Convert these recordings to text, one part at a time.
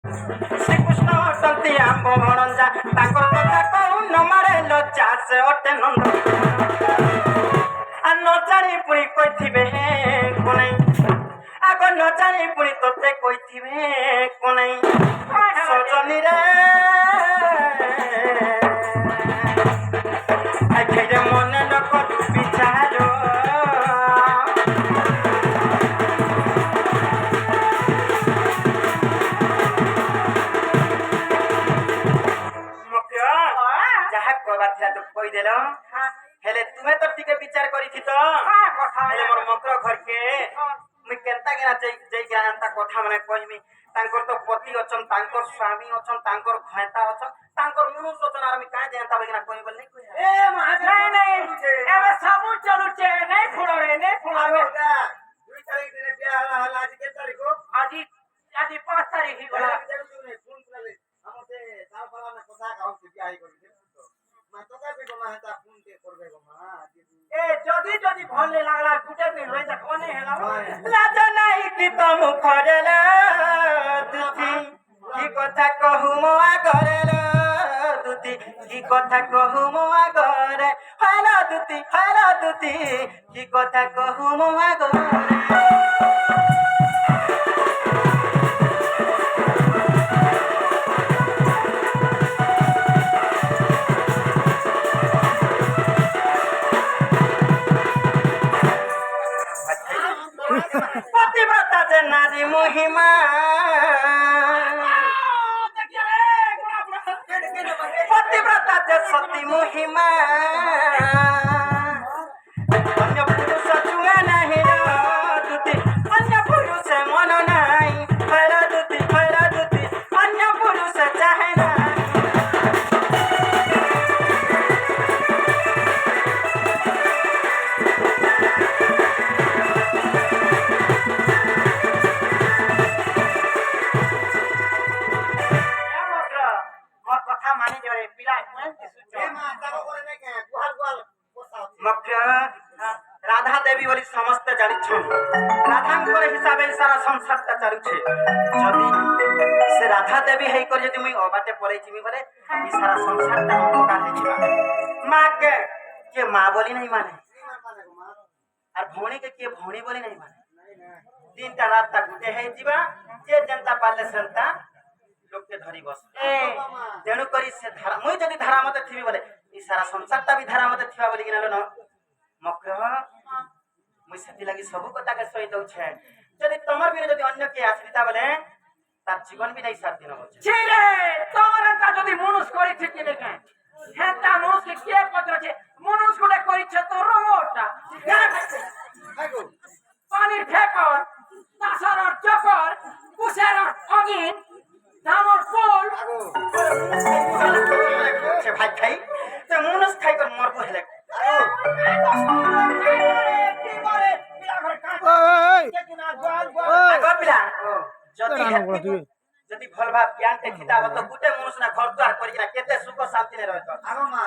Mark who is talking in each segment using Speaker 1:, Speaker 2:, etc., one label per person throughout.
Speaker 1: শ্রীকৃষ্ণ অটନ୍ତି আম্ব ভଣঞ্ଜା ତାଙ୍କର କଥା କହୁ ନ ମାରେ ଲଜ୍ଜା ସେ ଅଟେ ନନ୍ଦ ଆ ନ ଜାଣି ପୁଣି କହିଥିବେ କୋନାଇ ଆଗ ନ ଜାଣି ପୁଣି ତୋତେ କହିଥିବେ କୋନାଇ ସଜନୀରେ ଆଖିରେ ମନେ ନ କରୁ ବିଚାର কইদেল হেলে তুমি তো টিকে বিচার করিছি তো হেলে মোর মকর ঘরকে মুই কেনতা কেনা যেই জ্ঞানতা কথা মানে কইমি তাঙ্কর তো পতি অছন তাঙ্কর স্বামী অছন তাঙ্কর ঘয়তা অছন তাঙ্কর মনুষ্য অছন আর আমি কাই জানতা বগিনা কইবল নাই কই এ মহাদেব নাই এবে সবু চলুছে নাই ফোড়রে নাই ফোড়াবে 2 তারিখ দিনে বিয়া হলা আজ কে তারিখ আজ 5 তারিখ হি গলা ফোন করলে আমতে তার পালা না কথা কাউকে বিয়া হই করি যদি ভলে লাগলা গুটে দিন রই যা কোনে হেলা লাজ নাই কি তম খরেল দুতি কি কথা কহু মো আগরে দুতি কি কথা কহু মো আগরে হালা দুতি কি কথা কহু মো আগরে পতিব্রতা যে নারী মহিমা পতিব্রতা যে সতী মহিমা অন্য পুরুষ চুয়া নাহি দুতি অন্য পুরুষ মন নাই দুতি অন্য পুরুষ চাহে না রাধা দেবী বলি সমস্ত জানিছন রাধাঙ্কর হিসাবে সারা সংসারটা চালুছে যদি সে রাধা দেবী হেই করে যদি মুই অবাটে পড়ে যিমি বলে এই সারা সংসারটা অন্ধকার হয়ে যাবে মা কে মা বলি নাই মানে আর ভৌণী কে ভৌণী বলি নাই মানে দিনটা রাতটা গুটে হয়ে যাবা যে যেনতা পারলে সেনতা লোককে ধরি বস তেণু করি সে ধারা মুই যদি ধারা মতে থিবি বলে এই সারা সংসারটা বি ধারা মতে থিবা বলি কিনা ন মক্র মুই সেতি লাগি সবু কথাকে সই দউছে যদি তোমার বিরে যদি অন্য কে আসিতা বলে তার জীবন বি নাই সাথ দিন বলছে ছেলে তোমার তা যদি মনুষ করিছে কি দেখে হেতা মনুষকে কে পত্রছে মনুষ গুলো করিছে তো রঙটা পানির ফেকর তাসারর চকর কুশের অগিন ধামর ফুল সে ভাই খাই তো মনুষ খাই কর মরবো হেলে যদি ভাল ভাব জ্ঞান তে থিতা তো গুটে মনুষ না ঘর দ্বার করি না কেতে সুখ শান্তি নে রহত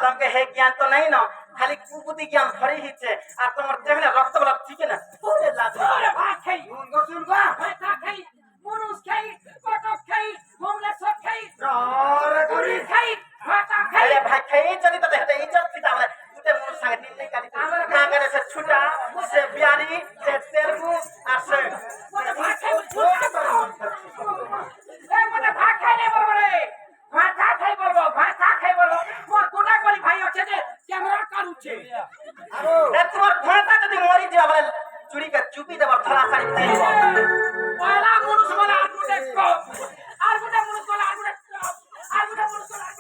Speaker 1: তমকে হে জ্ঞান তো নাই না খালি কুবুদ্ধি জ্ঞান ধরি হিছে আর তোমার দেহনে রক্ত বলা ঠিক না পুরে লাজ আরে ভাই খাই শুন গো ভাই খাই মনুষ খাই কটক খাই হোমলেশ্বর খাই রে করি খাই ভাতা খাই আরে ভাই খাই যদি তো দেখতে ইজ্জত থিতা বলে গুটে মনুষ সঙ্গে দিন নাই কাটি না করে সে ছুটা সে বিয়ারি সে তেলগু আর সে ভাই খাই তোমার ঘোড়াটা যদি মরি যাবে চুরিকে চুপি দেবার থলা শাড়ি দিয়ে পয়লা মনুষ বলে আর গুটে মনুষ বলে আর গুটে মনুষ বলে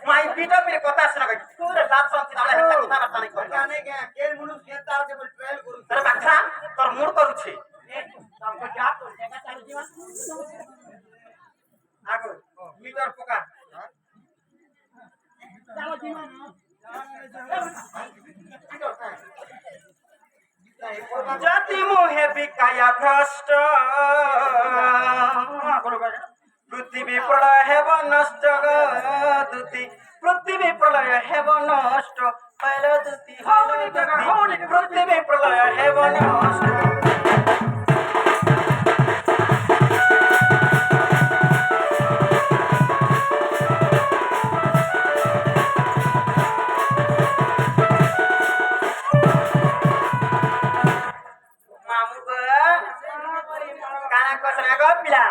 Speaker 1: মাই ভিডিও মেরে কথা শোনা কই পুরো লাভ শান্তি না হেতা কথা বার্তা নাই কই জানে কে মনুষ কে তার যে ট্রায়াল করু আরে বাচ্চা তোর মুড করুছে তমকে যা তো দেখা চালু দিবা আগো মিটার পোকা চালো দিবা জাতি মোহে বিকায়া ভ্রষ্ট পৃথিবী প্রলয় হেব নষ্ট দুতি পৃথিবী প্রলয় হেব নষ্ট দুতি পৃথিবী প্রলয় হেব নষ্ট କାଣା କସନ ଆଗ ପିଲା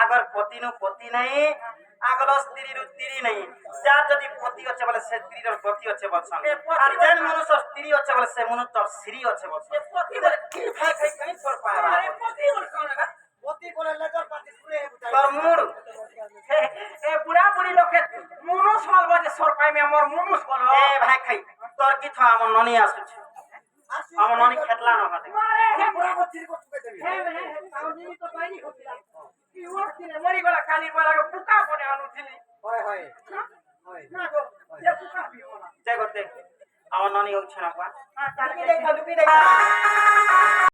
Speaker 1: আগর পতি নু পতি নাই আগর স্ত্রী নু স্ত্রী নাই যার যদি পতি আছে বলে সে স্ত্রীর পতি আছে বলছন আর যেন মনুষ্য স্ত্রী আছে বলে সে মনুষ্য স্ত্রী আছে বলছন কি ভাই খাই কাই সর পাবা পতি কোলে লেজর পাতি পুরে তোর মুড়
Speaker 2: এ বুড়া বুড়ি লোকে মুনুষ বলবো যে সর পাইমে মোর মুনুষ বলো
Speaker 1: এ ভাই খাই তোর কি থা আমার ননি আসুছে আমার ননি খেতলা না হাতে
Speaker 2: হে বুড়া বচ্চির কো চুকে দেবি হে তাউনি তো পাইনি হতিলা কি ওরতিনে মরি গলা কালি গলা পুকা কোনে আনুছিলি
Speaker 1: হয় হয়
Speaker 2: না গো যে পুকা বিও না
Speaker 1: জয় করতে আমার ননি হচ্ছে না পা
Speaker 2: তাহলে
Speaker 1: দেখা দুপি দেখা